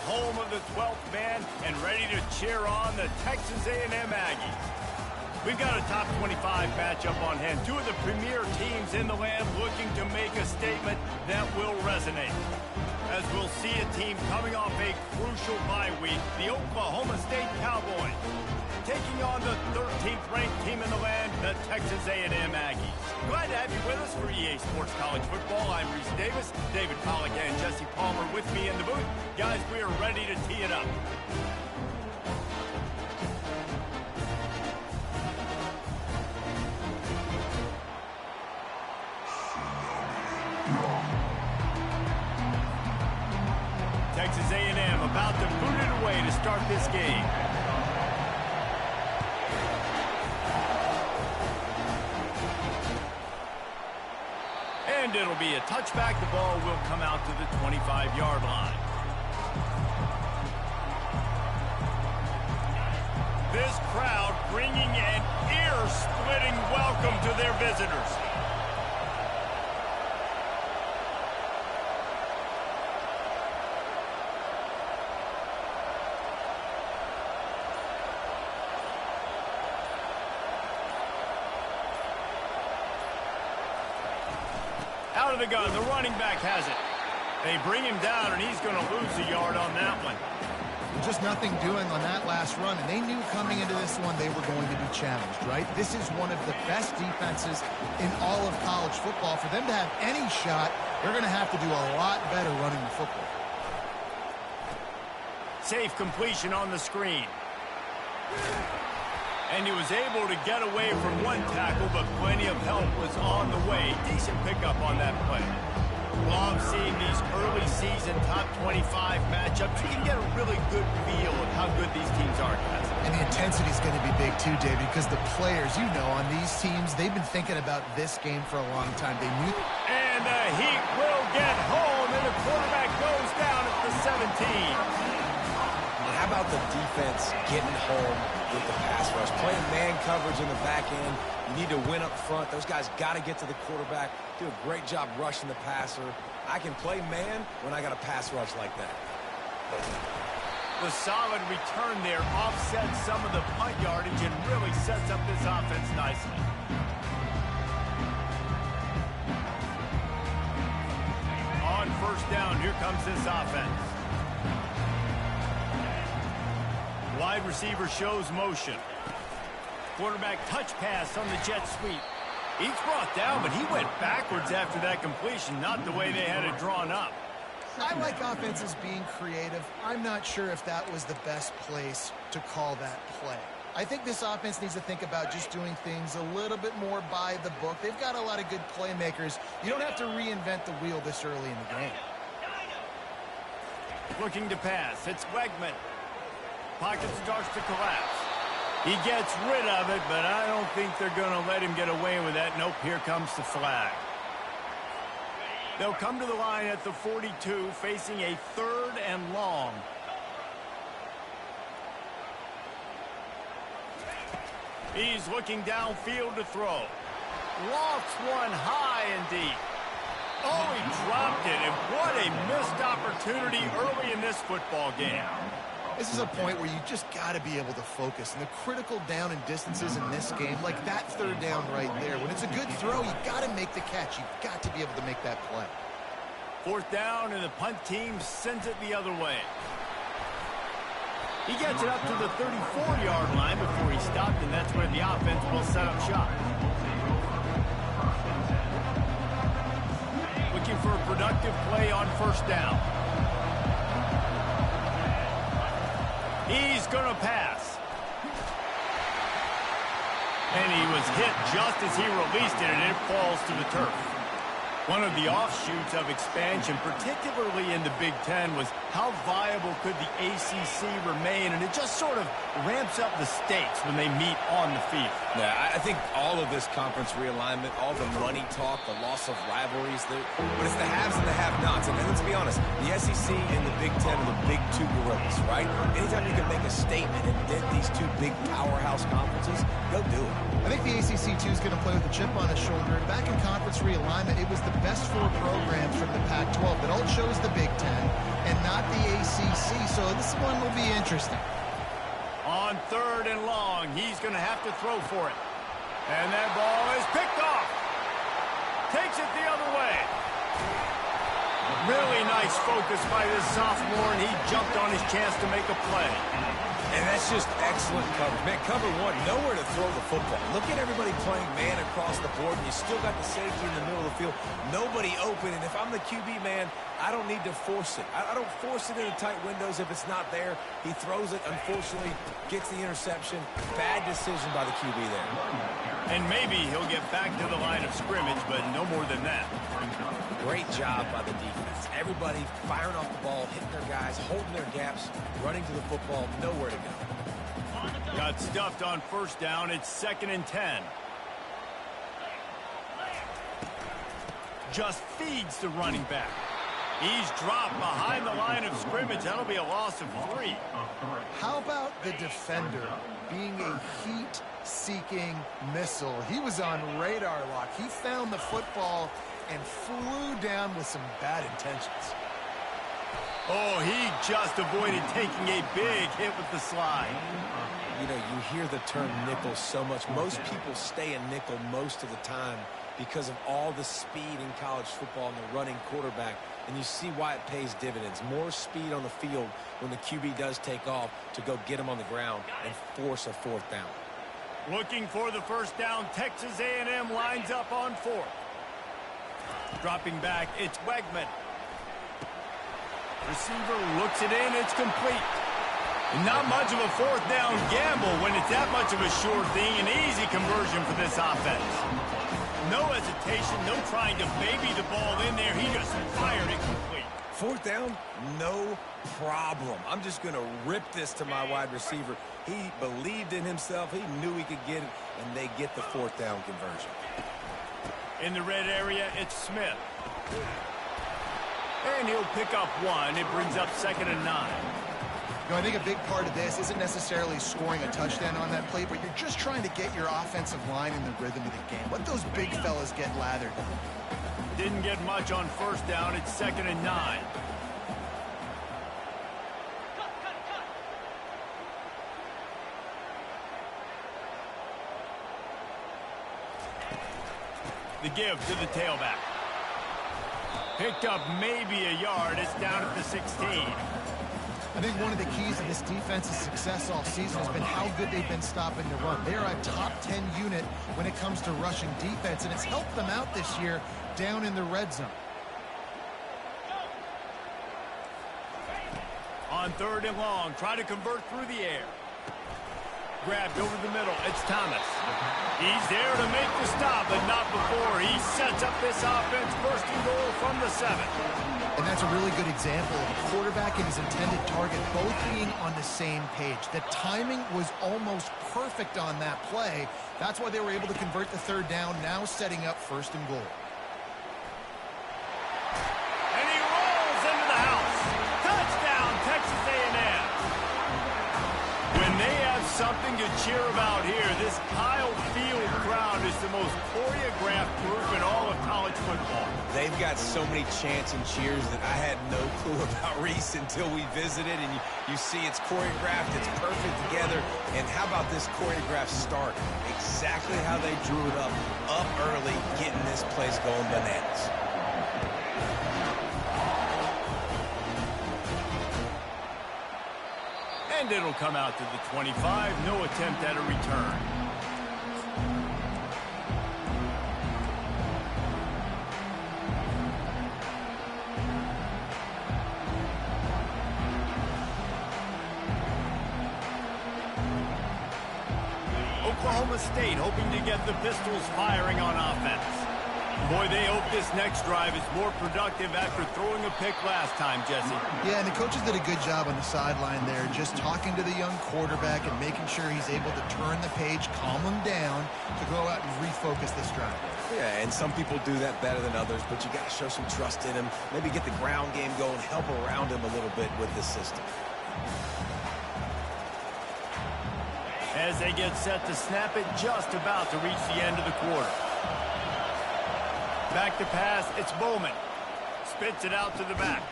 home of the 12th man, and ready to cheer on the Texas A&M Aggies. We've got a top 25 matchup on hand. Two of the premier teams in the land looking to make a statement that will resonate. As we'll see a team coming off a crucial bye week, the Oklahoma State Cowboys, taking on the 13th ranked team in the land, the Texas A&M Aggies. Glad to have you with us for EA Sports College Football. I'm Reese Davis, David Pollack and Jesse Palmer with me in the booth. Guys, we are ready to tee it up. Texas A&M about to boot it away to start this game. And it'll be a touchback. The ball will come out to the 25-yard line. This crowd bringing an ear-splitting welcome to their visitors. Out of the gun, the running back has it. They bring him down, and he's going to lose a yard on that one. Just nothing doing on that last run, and they knew coming into this one they were going to be challenged, right? This is one of the best defenses in all of college football. For them to have any shot, they're going to have to do a lot better running the football. Safe completion on the screen. And he was able to get away from one tackle, but plenty of help was on the way. Decent pickup on that play. Love seeing these early season top 25 matchups. You can get a really good feel of how good these teams are, guys. And the intensity is going to be big too, David, because the players, you know, on these teams, they've been thinking about this game for a long time. They knew. And the heat will get home, and the quarterback goes down at the 17. How about the defense getting home with the pass rush? Playing man coverage in the back end. You need to win up front. Those guys got to get to the quarterback. Do a great job rushing the passer. I can play man when I got a pass rush like that. The solid return there offsets some of the punt yardage and really sets up this offense nicely. On first down, here comes this offense. Wide receiver shows motion. Quarterback touch pass on the jet sweep. He's brought down, but he went backwards after that completion, not the way they had it drawn up. I like offenses being creative. I'm not sure if that was the best place to call that play. I think this offense needs to think about just doing things a little bit more by the book. They've got a lot of good playmakers. You don't have to reinvent the wheel this early in the game. Looking to pass. It's Wegman. Pocket starts to collapse. He gets rid of it, but I don't think they're going to let him get away with that. Nope, here comes the flag. They'll come to the line at the 42, facing a 3rd and long. He's looking downfield to throw. Lofts one high and deep. Oh, he dropped it, and what a missed opportunity early in this football game. This is a point where you just got to be able to focus. And the critical down and distances in this game, like that 3rd down right there, when it's a good throw, you got to make the catch. You've got to be able to make that play. 4th down, and the punt team sends it the other way. He gets it up to the 34-yard line before he stopped, and that's where the offense will set up shop. Looking for a productive play on first down. He's going to pass. And he was hit just as he released it, and it falls to the turf. One of the offshoots of expansion, particularly in the Big Ten, was how viable could the ACC remain, and it just sort of ramps up the stakes when they meet on the field. Yeah, I think all of this conference realignment, all the money talk, the loss of rivalries, but it's the haves and the have-nots. And let's be honest, the SEC and the Big Ten are the big two gorillas, right? Anytime you can make a statement and dent these two big powerhouse conferences, go do it. I think the ACC, too, is going to play with a chip on his shoulder. And back in conference realignment, it was the best 4 programs from the Pac-12 that all chose the Big Ten and not the ACC. So so this one will be interesting. On 3rd and long, he's going to have to throw for it. And that ball is picked off. Takes it the other way. Really nice focus by this sophomore, and he jumped on his chance to make a play. And that's just excellent coverage. Man, cover one, nowhere to throw the football. Look at everybody playing man across the board, and you still got the safety in the middle of the field. Nobody open, and if I'm the QB, man, I don't need to force it. I don't force it into tight windows if it's not there. He throws it, unfortunately, gets the interception. Bad decision by the QB there. And maybe he'll get back to the line of scrimmage, but no more than that. Great job by the defense. Everybody firing off the ball, hitting their guys, holding their gaps, running to the football, nowhere to go. Got stuffed on 1st down. It's 2nd and 10. Just feeds the running back. He's dropped behind the line of scrimmage. That'll be a loss of 3. How about the defender being a heat-seeking missile? He was on radar lock. He found the football and flew down with some bad intentions. Oh, he just avoided taking a big hit with the slide. You know, you hear the term nickel so much. Most people stay a nickel most of the time because of all the speed in college football and the running quarterback. And you see why it pays dividends. More speed on the field when the QB does take off to go get him on the ground and force a 4th down. Looking for the 1st down. Texas A&M lines up on 4th. Dropping back, it's Wegman. Receiver looks it in, it's complete. Not much of a 4th down gamble when it's that much of a sure thing. An easy conversion for this offense. No hesitation, no trying to baby the ball in there. He just fired it complete. 4th down, no problem. I'm just going to rip this to my wide receiver. He believed in himself. He knew he could get it, and they get the 4th down conversion. In the red area, it's Smith. And he'll pick up 1. It brings up 2nd and 9. You know, I think a big part of this isn't necessarily scoring a touchdown on that play, but you're just trying to get your offensive line in the rhythm of the game. Let those big fellas get lathered. Didn't get much on 1st down. It's 2nd and 9. The give to the tailback. Picked up maybe a yard. It's down at the 16. I think one of the keys to this defense's success all season has been how good they've been stopping the run. They're a top 10 unit when it comes to rushing defense, and it's helped them out this year down in the red zone. On 3rd and long, try to convert through the air. Grabbed over the middle. It's Thomas. He's there to make the stop, but not before. He sets up this offense 1st and goal from the 7. And that's a really good example of a quarterback and his intended target both being on the same page. The timing was almost perfect on that play. That's why they were able to convert the 3rd down, now setting up 1st and goal. And he rolls into the house. Touchdown, Texas A&M. When they have something to cheer about here, this Kyle Field crowd is the most choreographed group in all of college football. They've got so many chants and cheers that I had no clue about Reese until we visited, and you see it's choreographed, it's perfect together. And how about this choreographed start? Exactly how they drew it up early, getting this place going bananas. And it'll come out to the 25. No attempt at a return. Oklahoma State hoping to get the Pistols firing on offense. Boy, they hope this next drive is more productive after throwing a pick last time, Jesse. Yeah, and the coaches did a good job on the sideline there, just talking to the young quarterback and making sure he's able to turn the page, calm him down to go out and refocus this drive. Yeah, and some people do that better than others, but you got to show some trust in him, maybe get the ground game going, help around him a little bit with this system. As they get set to snap it, just about to reach the end of the quarter. Back to pass, it's Bowman. Spits it out to the back.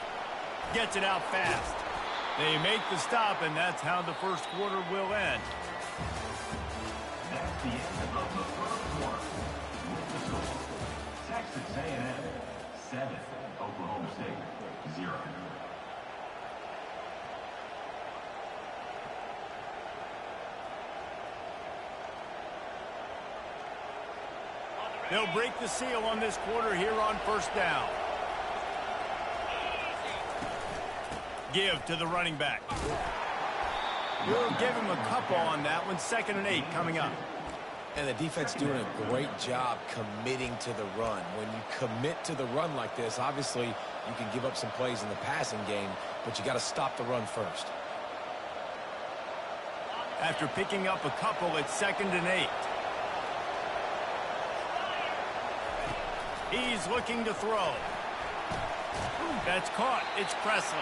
Gets it out fast. They make the stop, and that's how the first quarter will end. That's the end of the first quarter. With the score, Texas A&M 7, Oklahoma State 0. They'll break the seal on this quarter here on first down. Give to the running back. You'll give him a couple on that one. 2nd and 8 coming up. And the defense doing a great job committing to the run. When you commit to the run like this, obviously you can give up some plays in the passing game, but you got to stop the run first. After picking up a couple, it's 2nd and 8. He's looking to throw. That's caught. It's Presley.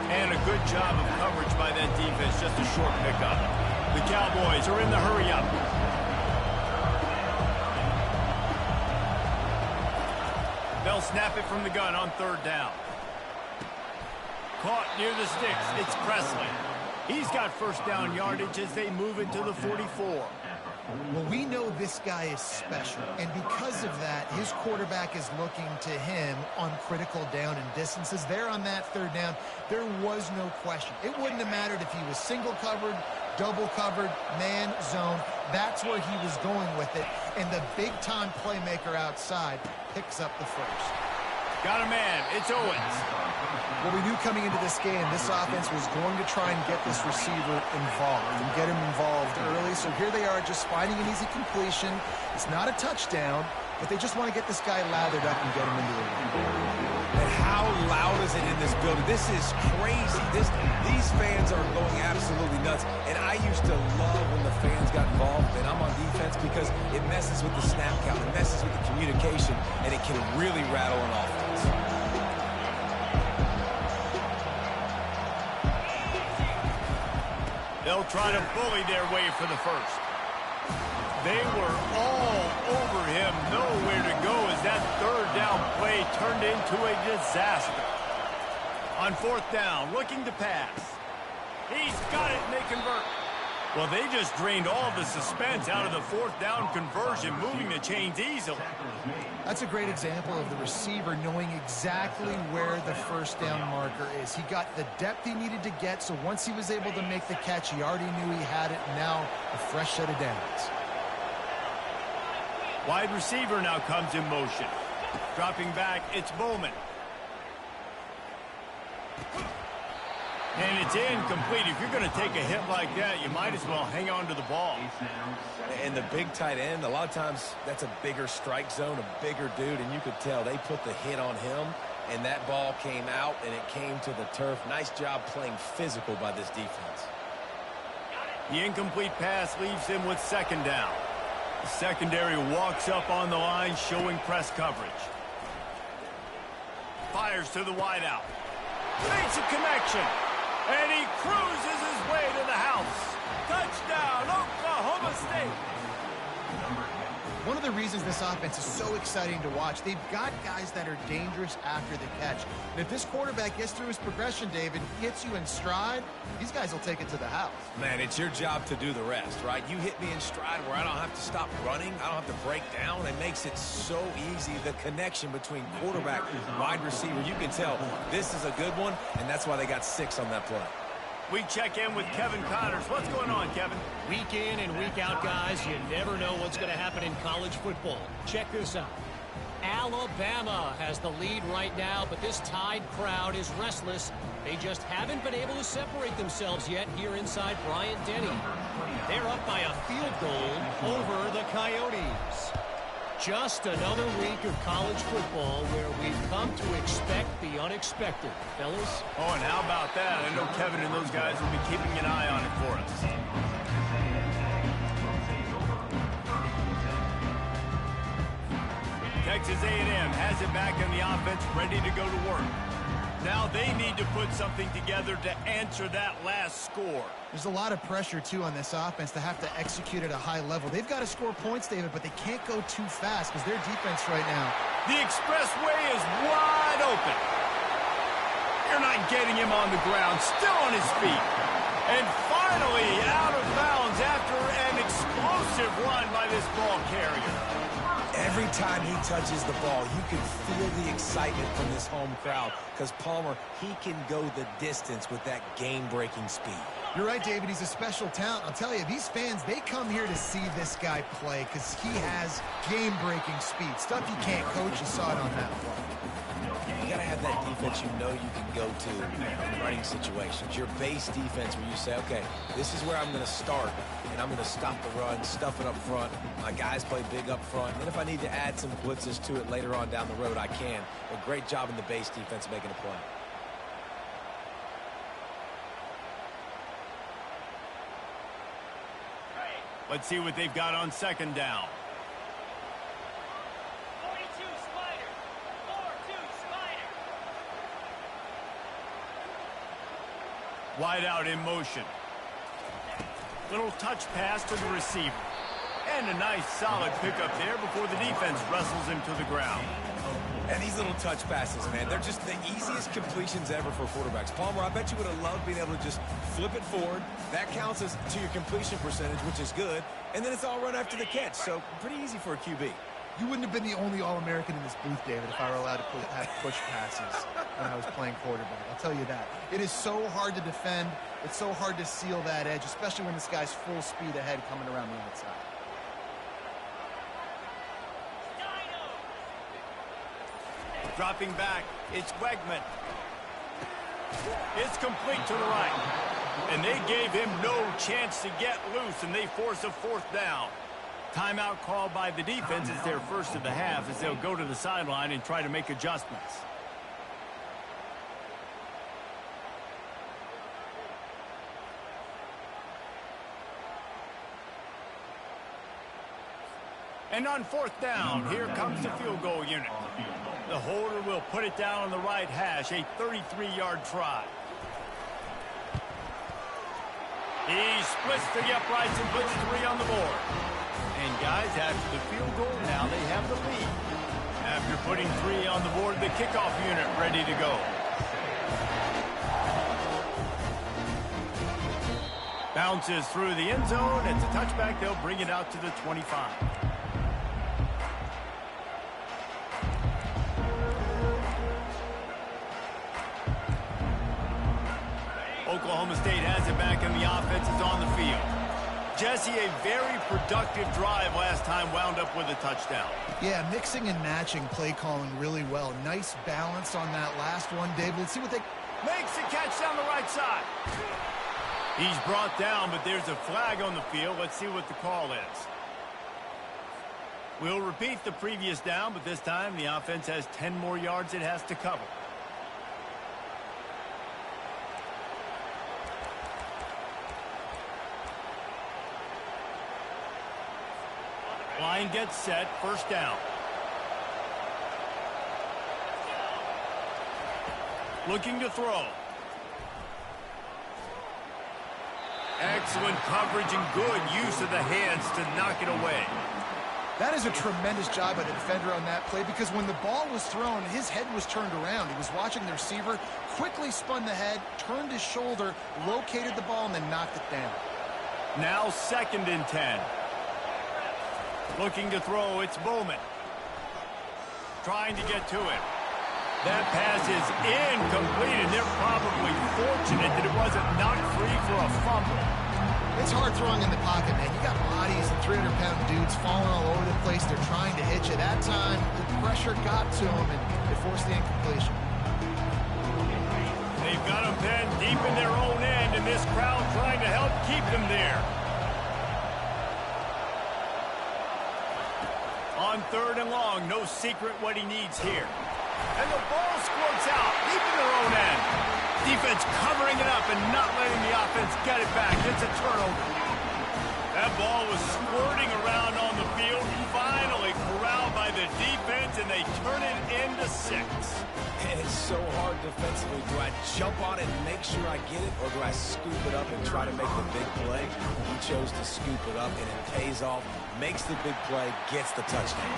And a good job of coverage by that defense. Just a short pickup. The Cowboys are in the hurry-up. They'll snap it from the gun on 3rd down. Caught near the sticks. It's Presley. He's got first down yardage as they move it to the 44. Well, we know this guy is special, and because of that, his quarterback is looking to him on critical down and distances. There on that 3rd down, there was no question. It wouldn't have mattered if he was single covered, double covered, man, zone. That's where he was going with it, and the big-time playmaker outside picks up the first. Got a man. It's Owens. Well, we knew coming into this game, this offense was going to try and get this receiver involved and get him involved early. So here they are just finding an easy completion. It's not a touchdown, but they just want to get this guy lathered up and get him into the game. And how loud is it in this building? This is crazy. These fans are going absolutely nuts. And I used to love when the fans got involved, and I'm on defense because it messes with the snap count. It messes with the communication, and it can really rattle an offense. They'll try to bully their way for the first. They were all over him, nowhere to go as that 3rd down play turned into a disaster. On 4th down, looking to pass. He's got it, and they convert. Well, they just drained all the suspense out of the 4th down conversion, moving the chains easily. That's a great example of the receiver knowing exactly where the first down marker is. He got the depth he needed to get, so once he was able to make the catch, he already knew he had it. Now a fresh set of downs. Wide receiver now comes in motion. Dropping back, it's Bowman. And it's incomplete. If you're going to take a hit like that, you might as well hang on to the ball. And the big tight end, a lot of times that's a bigger strike zone, a bigger dude, and you could tell they put the hit on him, and that ball came out, and it came to the turf. Nice job playing physical by this defense. The incomplete pass leaves him with 2nd down. The secondary walks up on the line, showing press coverage. Fires to the wideout. Makes a connection. And he cruises his way to the house. Touchdown, Oklahoma State. One of the reasons this offense is so exciting to watch, they've got guys that are dangerous after the catch. And if this quarterback gets through his progression, David, gets you in stride, these guys will take it to the house. Man, it's your job to do the rest, right? You hit me in stride where I don't have to stop running. I don't have to break down. It makes it so easy, the connection between quarterback, wide receiver. You can tell this is a good one, and that's why they got 6 on that play. We check in with Kevin Connors. What's going on, Kevin? Week in and week out, guys, you never know what's going to happen in college football. Check this out. Alabama has the lead right now, but this Tide crowd is restless. They just haven't been able to separate themselves yet here inside Bryant-Denny. They're up by a field goal over the Coyotes. Just another week of college football where we've come to expect the unexpected, fellas. Oh, and how about that? I know Kevin and those guys will be keeping an eye on it for us. Texas A&M has it back on the offense, ready to go to work. Now they need to put something together to answer that last score. There's a lot of pressure, too, on this offense to have to execute at a high level. They've got to score points, David, but they can't go too fast because their defense right now. The expressway is wide open. You're not getting him on the ground, still on his feet. And finally out of bounds after an explosive run by this ball carrier. Every time he touches the ball, you can feel the excitement from this home crowd because Palmer, he can go the distance with that game-breaking speed. You're right, David. He's a special talent. I'll tell you, these fans, they come here to see this guy play because he has game-breaking speed. Stuff you can't coach. You saw it on that play. You got to have that defense you know you can go to in running situations. Your base defense where you say, okay, this is where I'm going to start, and I'm going to stop the run, stuff it up front. My guys play big up front. And then if I need to add some blitzes to it later on down the road, I can. But great job in the base defense making a play. Let's see what they've got on second down. 42 Spider. 4-2 Spider. Wide out in motion. Little touch pass to the receiver. And a nice solid pickup there before the defense wrestles him to the ground. And these little touch passes, man, they're just the easiest completions ever for quarterbacks. Palmer, I bet you would have loved being able to just flip it forward. That counts as to your completion percentage, which is good. And then it's all run after the catch, so pretty easy for a QB. You wouldn't have been the only All-American in this booth, David, if I were allowed to have push passes when I was playing quarterback. I'll tell you that. It is so hard to defend. It's so hard to seal that edge, especially when this guy's full speed ahead coming around the outside. Dropping back, it's Wegman. It's complete to the right. And they gave him no chance to get loose, and they force a fourth down. Timeout called by the defense. It's their first of the half as they'll go to the sideline and try to make adjustments. And on fourth down, here comes the field goal unit. The holder will put it down on the right hash, a 33-yard try. He splits the uprights and puts 3 on the board. And guys, after the field goal, now they have the lead. After putting 3 on the board, the kickoff unit ready to go. Bounces through the end zone. It's a touchback. They'll bring it out to the 25. Oklahoma State has it back, and the offense is on the field. Jesse, a very productive drive last time, wound up with a touchdown. Yeah, mixing and matching play calling really well. Nice balance on that last one, David. Let's see what they... Makes the catch down the right side. He's brought down, but there's a flag on the field. Let's see what the call is. We'll repeat the previous down, but this time the offense has 10 more yards it has to cover. Line gets set, first down. Looking to throw. Excellent coverage and good use of the hands to knock it away. That is a tremendous job by the defender on that play because when the ball was thrown, his head was turned around. He was watching the receiver, quickly spun the head, turned his shoulder, located the ball, and then knocked it down. Now 2nd and 10. Looking to throw, it's Bowman. Trying to get to it. That pass is incomplete, and they're probably fortunate that it wasn't knocked free for a fumble. It's hard throwing in the pocket, man. You got bodies and 300-pound dudes falling all over the place. They're trying to hit you. That time, the pressure got to them, and it forced the incompletion. They've got them pinned deep in their own end, and this crowd trying to help keep them there. On 3rd and long, no secret what he needs here. And the ball squirts out, deep in their own end. Defense covering it up and not letting the offense get it back. It's a turnover. That ball was squirting around on the field, finally corralled by the defense, and they turn it into 6. And it's so hard defensively. Do I jump on it and make sure I get it, or do I scoop it up and try to make the big play? He chose to scoop it up, and it pays off, makes the big play, gets the touchdown.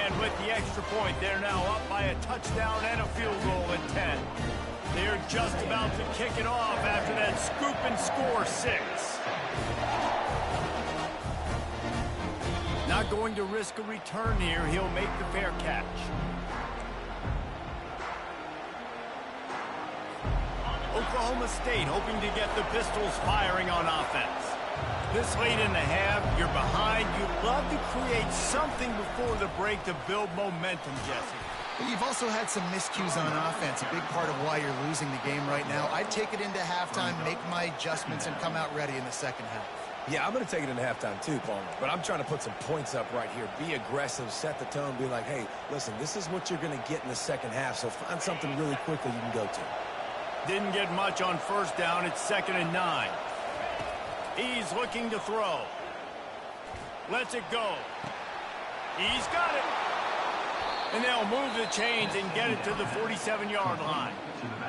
And with the extra point, they're now up by a touchdown and a field goal at 10. They're just about to kick it off after that scoop and score 6. Not going to risk a return here. He'll make the fair catch. Oklahoma State hoping to get the Pistols firing on offense. This late in the half, you're behind. You love to create something before the break to build momentum, Jesse. But you've also had some miscues on offense, a big part of why you're losing the game right now. I'd take it into halftime, make my adjustments, and come out ready in the second half. Yeah, I'm going to take it into halftime too, Palmer. But I'm trying to put some points up right here. Be aggressive, set the tone, be like, hey, listen, this is what you're going to get in the second half, so find something really quickly you can go to. Didn't get much on first down. It's 2nd and 9. He's looking to throw. Lets it go. He's got it. And they'll move the chains and get it to the 47-yard line.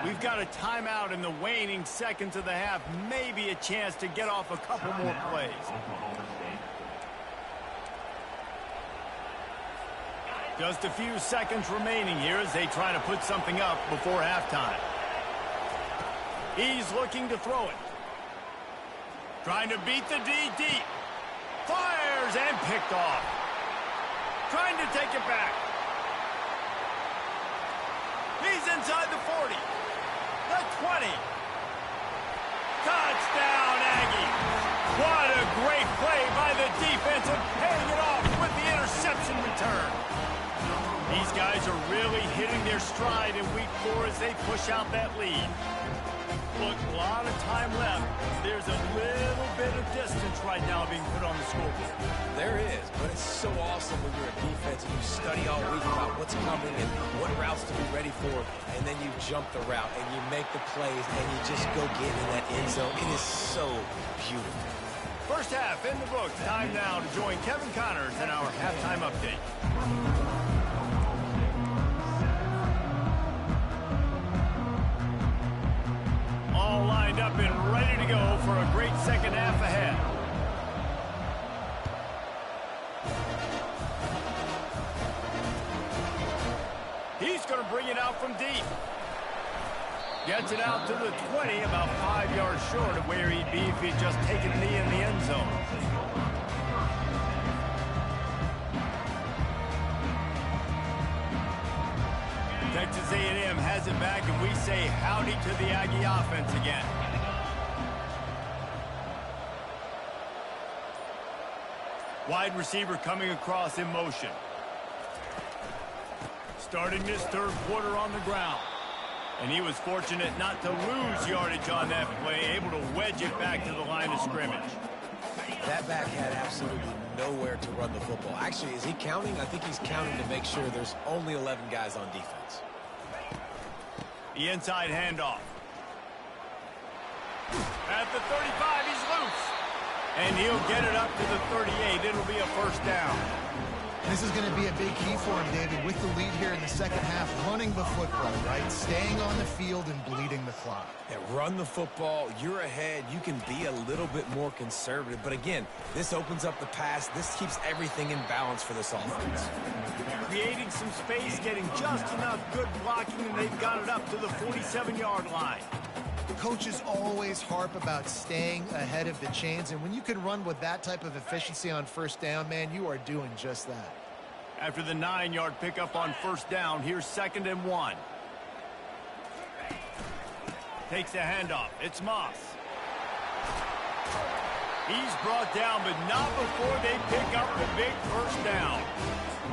We've got a timeout in the waning seconds of the half. Maybe a chance to get off a couple more plays. Just a few seconds remaining here as they try to put something up before halftime. He's looking to throw it. Trying to beat the D deep. Fires and picked off. Trying to take it back. He's inside the 40. The 20. Touchdown, Aggie. What a great play by the defense and paying it off with the interception return. These guys are really hitting their stride in week 4 as they push out that lead. Look, a lot of time left. There's a little bit of distance right now being put on the scoreboard. There is, but it's so awesome when you're a defense and you study all week about what's coming and what routes to be ready for, and then you jump the route and you make the plays and you just go get in that end zone. It is so beautiful. First half in the books. Time now to join Kevin Connors in our halftime update. All lined up and ready to go for a great second half ahead. He's going to bring it out from deep. Gets it out to the 20, about 5 yards short of where he'd be if he'd just taken a knee in the end zone. Texas A&M has it back, and we say howdy to the Aggie offense again. Wide receiver coming across in motion. Starting this third quarter on the ground. And he was fortunate not to lose yardage on that play, able to wedge it back to the line of scrimmage. That back had absolutely nowhere to run the football. Actually, is he counting? I think he's counting to make sure there's only 11 guys on defense. The inside handoff. At the 35, he's loose. And he'll get it up to the 38. It'll be a first down. This is going to be a big key for him, David, with the lead here in the second half, running the football, right? Staying on the field and bleeding the clock. Yeah, run the football. You're ahead. You can be a little bit more conservative. But again, this opens up the pass. This keeps everything in balance for this offense. Creating some space, getting just enough good blocking, and they've got it up to the 47-yard line. Coaches always harp about staying ahead of the chains, and when you can run with that type of efficiency on first down, man, you are doing just that. After the 9-yard pickup on first down, here's 2nd and 1. Takes the handoff. It's Moss. He's brought down, but not before they pick up the big first down.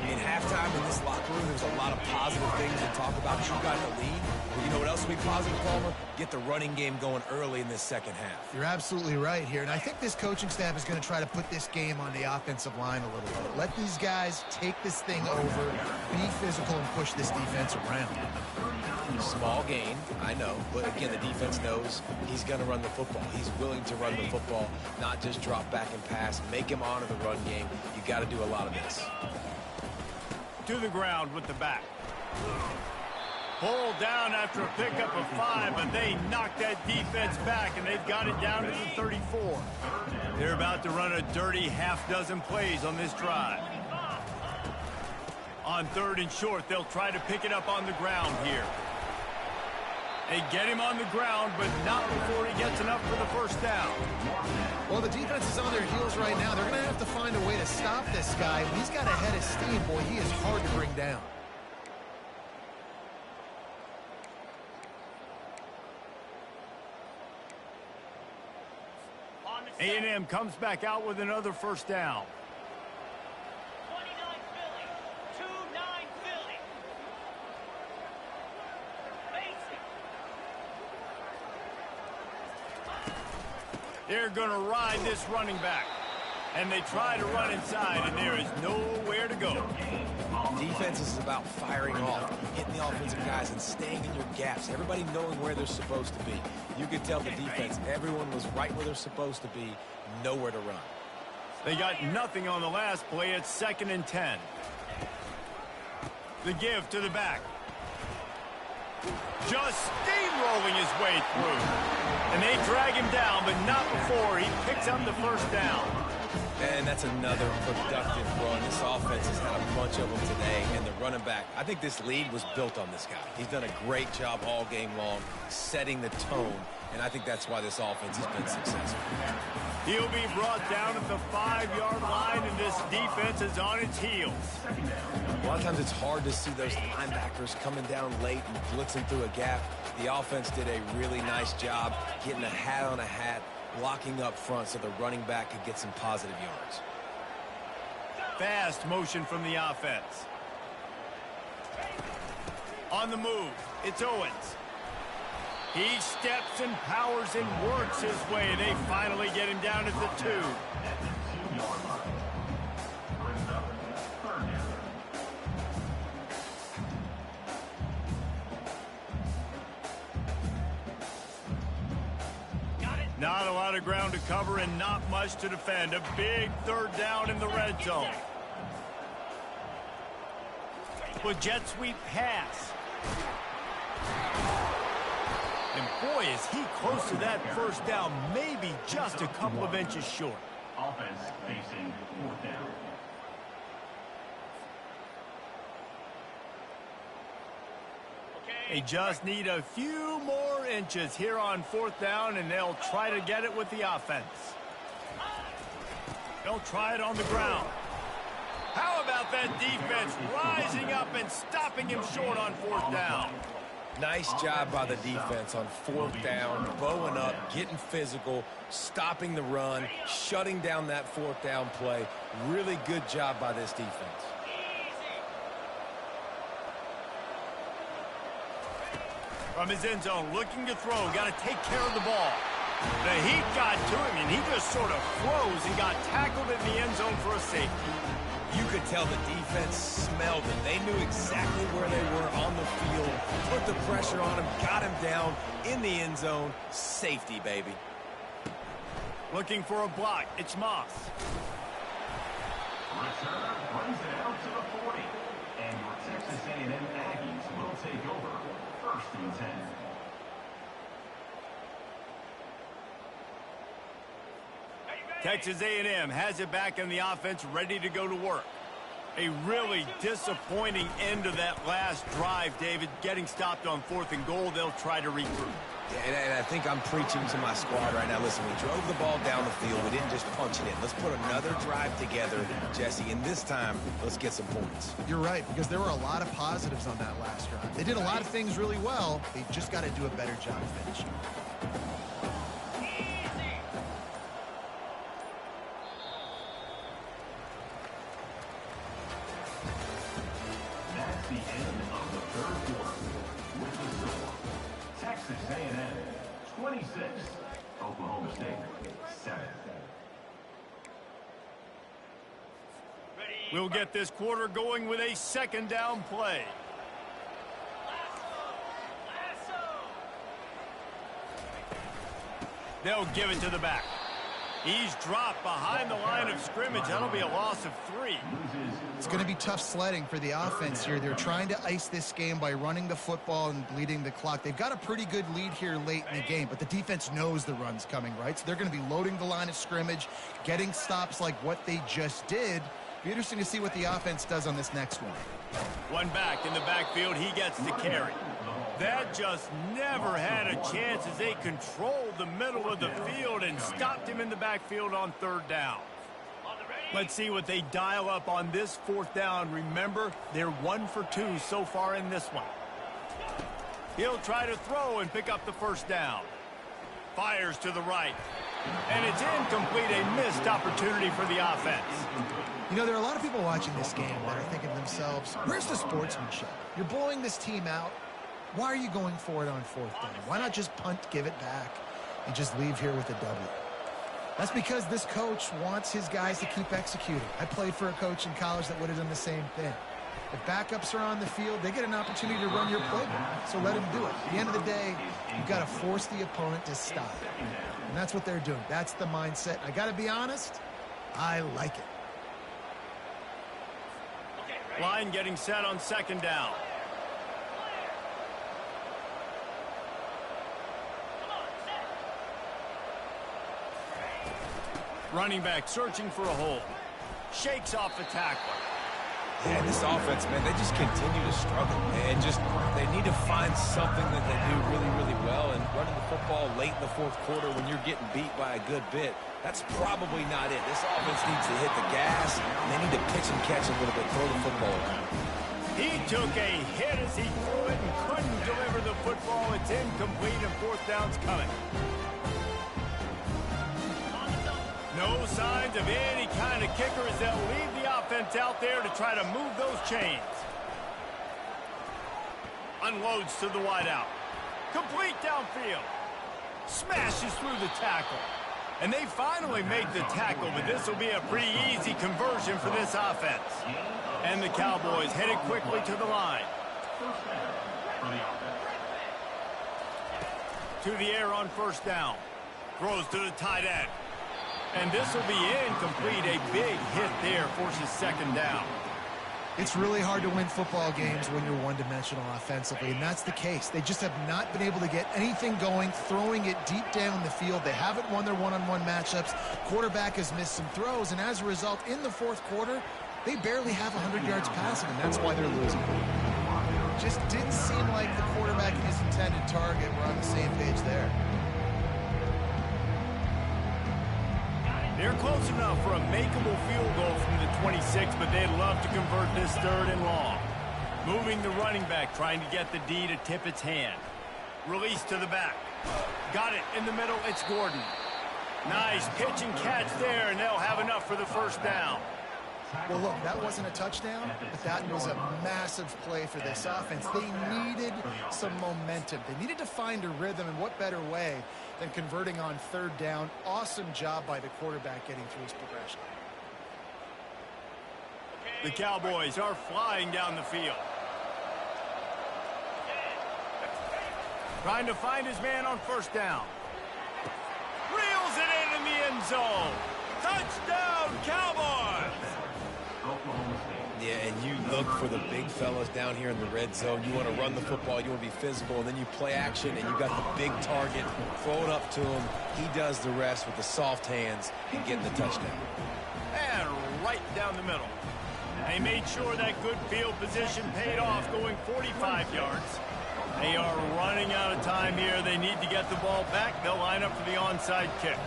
In halftime in this locker room, there's a lot of positive things to talk about. You got the lead. But you know what else will be positive, Palmer? Get the running game going early in this second half. You're absolutely right here, and I think this coaching staff is going to try to put this game on the offensive line a little bit. Let these guys take this thing over, be physical, and push this defense around. Small gain, I know, but again, the defense knows he's going to run the football. He's willing to run the football, not just drop back and pass, make him honor the run game. You got to do a lot of this. To the ground with the back. Pulled down after a pickup of 5, but they knocked that defense back, and they've got it down to the 34. They're about to run a dirty half-dozen plays on this drive. On 3rd and short, they'll try to pick it up on the ground here. They get him on the ground, but not before he gets enough for the first down. Well, the defense is on their heels right now. They're going to have to find a way to stop this guy. He's got a head of steam. Boy, he is hard to bring down. A&M comes back out with another first down. 29 Philly. 2-9 Philly. Basic. They're going to ride this running back. And they try to run inside, and there is nowhere to go. Defense is about firing off, hitting the offensive guys, and staying in your gaps. Everybody knowing where they're supposed to be. You could tell the defense, everyone was right where they're supposed to be, nowhere to run. They got nothing on the last play. It's 2nd and 10. The give to the back. Just steamrolling his way through. And they drag him down, but not before he picks up the first down. And that's another productive run. This offense has had a bunch of them today, and the running back, I think this lead was built on this guy. He's done a great job all game long, setting the tone, and I think that's why this offense has been successful. He'll be brought down at the 5-yard line, and this defense is on its heels. A lot of times it's hard to see those linebackers coming down late and blitzing through a gap. The offense did a really nice job getting a hat on a hat, blocking up front so the running back could get some positive yards. Fast motion from the offense. On the move, it's Owens. He steps and powers and works his way. They finally get him down at the 2. Not a lot of ground to cover and not much to defend. A big 3rd down in the red zone. With jet sweep pass. And boy, is he close to that first down, maybe just a couple of inches short. Offense facing 4th down. They just need a few more inches here on 4th down, and they'll try to get it with the offense. They'll try it on the ground. How about that defense rising up and stopping him short on 4th down? Nice job by the defense on 4th down, bowing up, getting physical, stopping the run, shutting down that 4th down play. Really good job by this defense. From his end zone, looking to throw, got to take care of the ball. The heat got to him, and he just sort of froze and got tackled in the end zone for a safety. You could tell the defense smelled it. They knew exactly where they were on the field, put the pressure on him, got him down in the end zone. Safety, baby. Looking for a block. It's Moss. Returner brings it out to the 40. And your Texas A&M Aggies will take over 1st and 10. Texas A&M has it back in the offense, ready to go to work. A really disappointing end of that last drive, David. Getting stopped on 4th and goal, they'll try to regroup. Yeah, and I think I'm preaching to my squad right now. Listen, we drove the ball down the field. We didn't just punch it in. Let's put another drive together, Jesse, and this time, let's get some points. You're right, because there were a lot of positives on that last drive. They did a lot of things really well. They just got to do a better job finishing. That's the end of the 3rd quarter. With the score, Texas A&M 26, Oklahoma State 7. We'll get this quarter going with a 2nd down play. They'll give it to the back. He's dropped behind the line of scrimmage. That'll be a loss of 3. It's going to be tough sledding for the offense here. They're trying to ice this game by running the football and bleeding the clock. They've got a pretty good lead here late in the game, but the defense knows the run's coming, right? So they're going to be loading the line of scrimmage, getting stops like what they just did. Be interesting to see what the offense does on this next one. One back in the backfield. He gets to carry. That just never had a chance as they controlled the middle of the field and stopped him in the backfield on third down. Let's see what they dial up on this fourth down. Remember, they're 1 for 2 so far in this one. He'll try to throw and pick up the first down. Fires to the right. And it's incomplete, a missed opportunity for the offense. You know, there are a lot of people watching this game that are thinking to themselves, where's the sportsmanship? You're blowing this team out. Why are you going for it on fourth down? Why not just punt, give it back, and just leave here with a W? That's because this coach wants his guys to keep executing. I played for a coach in college that would have done the same thing. If backups are on the field, they get an opportunity to run your playbook, so let them do it. At the end of the day, you've got to force the opponent to stop. And that's what they're doing. That's the mindset. I got to be honest, I like it. Line getting set on second down. Running back searching for a hole. Shakes off the tackler. Yeah, this offense, man, they just continue to struggle. And they need to find something that they do really, really well. And running the football late in the fourth quarter when you're getting beat by a good bit, that's probably not it. This offense needs to hit the gas. And they need to pitch and catch a little bit, throw the football around. He took a hit as he threw it and couldn't deliver the football. It's incomplete and fourth down's coming. No signs of any kind of kicker as they'll leave the offense out there to try to move those chains. Unloads to the wideout. Complete downfield. Smashes through the tackle. And they finally make the tackle, but this will be a pretty easy conversion for this offense. And the Cowboys headed quickly to the line. To the air on first down. Throws to the tight end. And this will be incomplete. A big hit there forces second down. It's really hard to win football games when you're one-dimensional offensively, and that's the case. They just have not been able to get anything going, throwing it deep down the field. They haven't won their one-on-one matchups. Quarterback has missed some throws, and as a result, in the fourth quarter, they barely have 100 yards passing, and that's why they're losing. Just didn't seem like the quarterback and his intended target were on the same page there. They're close enough for a makeable field goal from the 26, but they'd love to convert this third and long. Moving the running back, trying to get the D to tip its hand. Release to the back. Got it in the middle. It's Gordon. Nice pitch and catch there, and they'll have enough for the first down. Well, look, that wasn't a touchdown, but that was a massive play for this offense. They needed some momentum. They needed to find a rhythm, and what better way than converting on third down. Awesome job by the quarterback getting through his progression. The Cowboys are flying down the field. Trying to find his man on first down. Reels it in the end zone. Touchdown, Cowboys! Yeah, and you look for the big fellas down here in the red zone. You want to run the football, you want to be physical, and then you play action, and you got the big target. Throw it up to him. He does the rest with the soft hands and getting the touchdown. And right down the middle. They made sure that good field position paid off, going 45 yards. They are running out of time here. They need to get the ball back. They'll line up for the onside kick.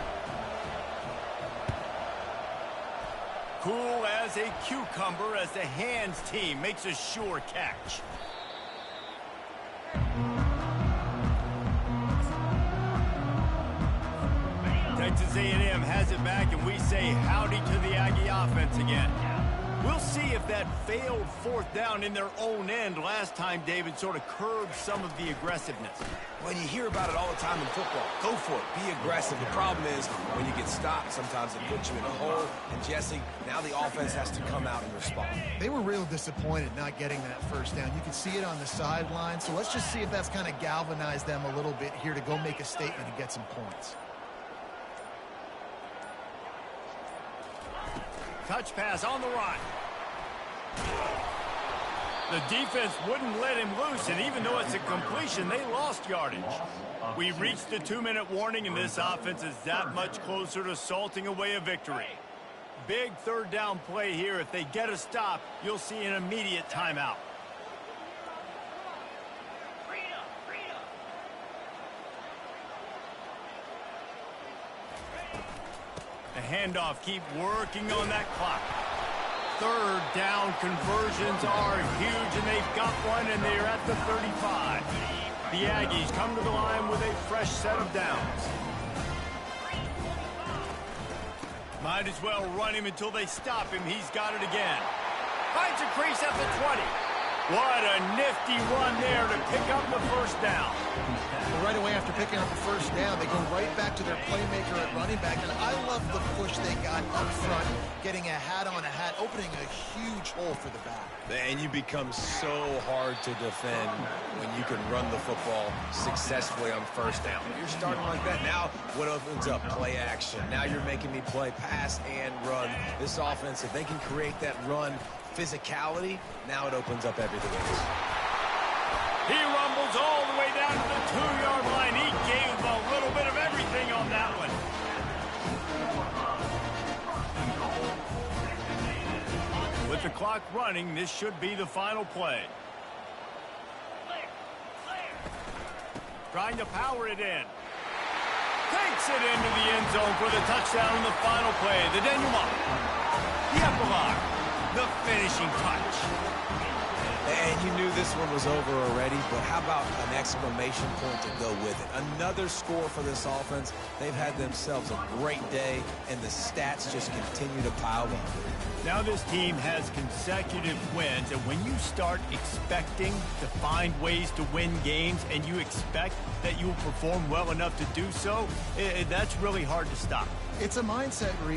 Cool as a cucumber as the hands team makes a sure catch. Texas A&M has it back, and we say howdy to the Aggie offense again. We'll see if that failed fourth down in their own end last time, David, sort of curbed some of the aggressiveness. Well, you hear about it all the time in football. Go for it. Be aggressive. The problem is when you get stopped, sometimes it puts you in a hole. And, Jesse, now the offense has to come out and respond. They were real disappointed not getting that first down. You could see it on the sideline. So let's just see if that's kind of galvanized them a little bit here to go make a statement and get some points. Touch pass on the run. The defense wouldn't let him loose, and even though it's a completion, they lost yardage. We reached the 2-minute warning, and this offense is that much closer to salting away a victory. Big third down play here. If they get a stop, you'll see an immediate timeout. The handoff, keep working on that clock. Third down conversions are huge, and they've got one, and they're at the 35. The Aggies come to the line with a fresh set of downs. Might as well run him until they stop him. He's got it again. Finds a crease at the 20. What a nifty run there to pick up the first down. Well, right away after picking up the first down, they go right back to their playmaker at running back. And I love the push they got up front, getting a hat on a hat, opening a huge hole for the back. And you become so hard to defend when you can run the football successfully on first down. You're starting like that. Now, what opens up? Play action. Now you're making me play pass and run. This offense, if they can create that run physicality, now it opens up everything else. He rumbles all the way down to the 2-yard line. He gave a little bit of everything on that one. With the clock running, this should be the final play. Trying to power it in. Takes it into the end zone for the touchdown in the final play. The denouement. The epilogue. The finishing touch. And you knew this one was over already, but how about an exclamation point to go with it? Another score for this offense. They've had themselves a great day, and the stats just continue to pile up. Now this team has consecutive wins, and when you start expecting to find ways to win games and you expect that you will perform well enough to do so, that's really hard to stop. It's a mindset, Reese.